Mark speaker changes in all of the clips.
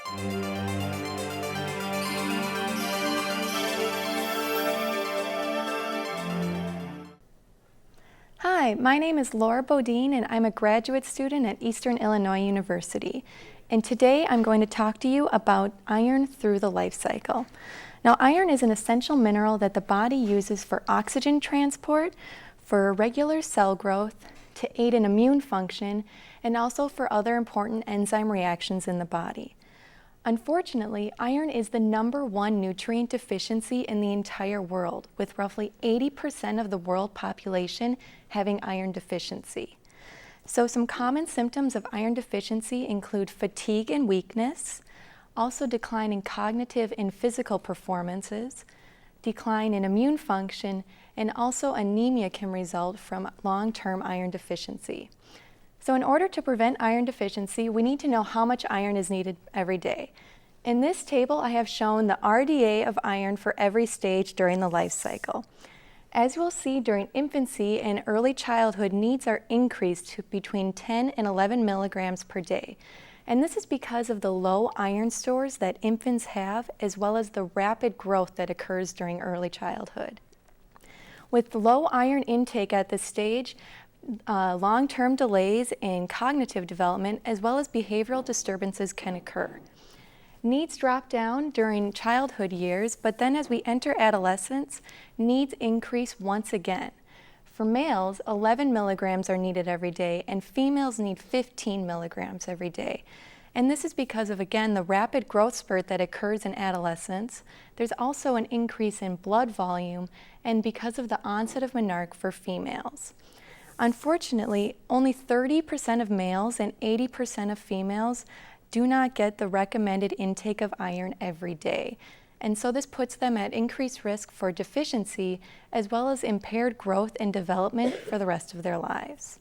Speaker 1: Hi, my name is Laura Bodine and I'm a graduate student at Eastern Illinois University. And today I'm going to talk to you about iron through the life cycle. Now, iron is an essential mineral that the body uses for oxygen transport, for regular cell growth, to aid in immune function, and also for other important enzyme reactions in the body. Unfortunately, iron is the #1 nutrient deficiency in the entire world, with roughly 80% of the world population having iron deficiency. So some common symptoms of iron deficiency include fatigue and weakness, also decline in cognitive and physical performances, decline in immune function, and also anemia can result from long-term iron deficiency. So in order to prevent iron deficiency, we need to know how much iron is needed every day. In this table, I have shown the RDA of iron for every stage during the life cycle. As you will see, during infancy and early childhood, needs are increased to between 10 and 11 milligrams per day. And this is because of the low iron stores that infants have, as well as the rapid growth that occurs during early childhood. With low iron intake at this stage, long-term delays in cognitive development as well as behavioral disturbances can occur. Needs drop down during childhood years, but then as we enter adolescence, needs increase once again. For males, 11 milligrams are needed every day, and females need 15 milligrams every day. And this is because of, again, the rapid growth spurt that occurs in adolescence. There's also an increase in blood volume, and because of the onset of menarche for females. Unfortunately, only 30% of males and 80% of females do not get the recommended intake of iron every day. And so this puts them at increased risk for deficiency as well as impaired growth and development for the rest of their lives.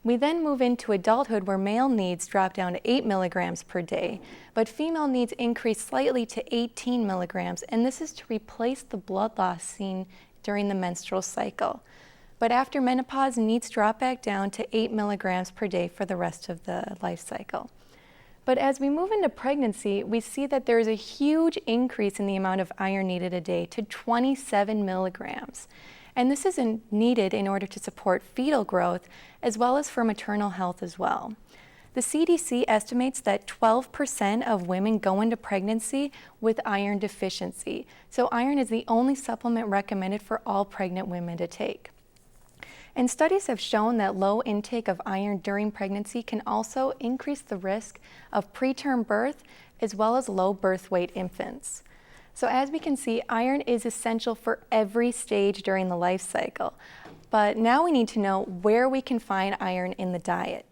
Speaker 1: We then move into adulthood where male needs drop down to 8 milligrams per day, but female needs increase slightly to 18 milligrams, and this is to replace the blood loss seen during the menstrual cycle. But after menopause, needs drop back down to 8 milligrams per day for the rest of the life cycle. But as we move into pregnancy, we see that there is a huge increase in the amount of iron needed a day to 27 milligrams. And this is needed in order to support fetal growth as well as for maternal health as well. The CDC estimates that 12% of women go into pregnancy with iron deficiency. So iron is the only supplement recommended for all pregnant women to take. And studies have shown that low intake of iron during pregnancy can also increase the risk of preterm birth as well as low birth weight infants. So as we can see, iron is essential for every stage during the life cycle. But now we need to know where we can find iron in the diet.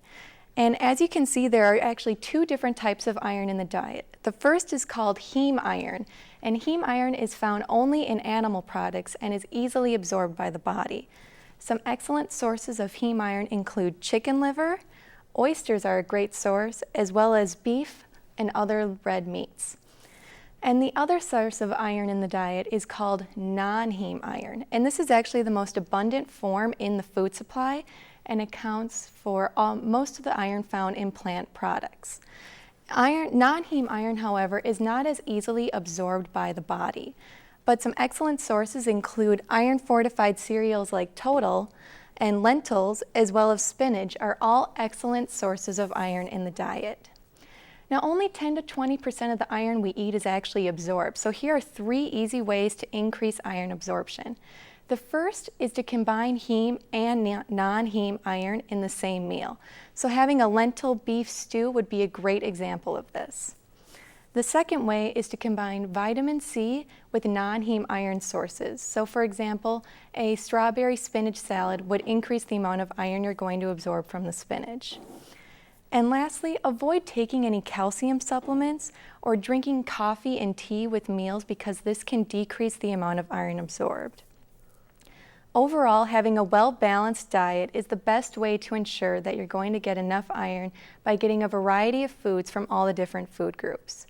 Speaker 1: And as you can see, there are actually 2 different types of iron in the diet. The first is called heme iron, and heme iron is found only in animal products and is easily absorbed by the body. Some excellent sources of heme iron include chicken liver, oysters are a great source, as well as beef and other red meats. And the other source of iron in the diet is called non-heme iron. And this is actually the most abundant form in the food supply and accounts for most of the iron found in plant products. Non-heme iron, however, is not as easily absorbed by the body. But some excellent sources include iron-fortified cereals like Total and lentils, as well as spinach, are all excellent sources of iron in the diet. Now, only 10 to 20% of the iron we eat is actually absorbed. So here are 3 easy ways to increase iron absorption. The first is to combine heme and non-heme iron in the same meal. So having a lentil beef stew would be a great example of this. The second way is to combine vitamin C with non-heme iron sources. So for example, a strawberry spinach salad would increase the amount of iron you're going to absorb from the spinach. And lastly, avoid taking any calcium supplements or drinking coffee and tea with meals because this can decrease the amount of iron absorbed. Overall, having a well-balanced diet is the best way to ensure that you're going to get enough iron by getting a variety of foods from all the different food groups.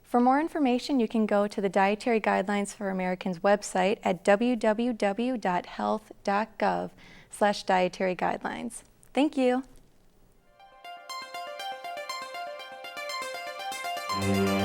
Speaker 1: For more information, you can go to the Dietary Guidelines for Americans website at www.health.gov/dietaryguidelines. Thank you. you.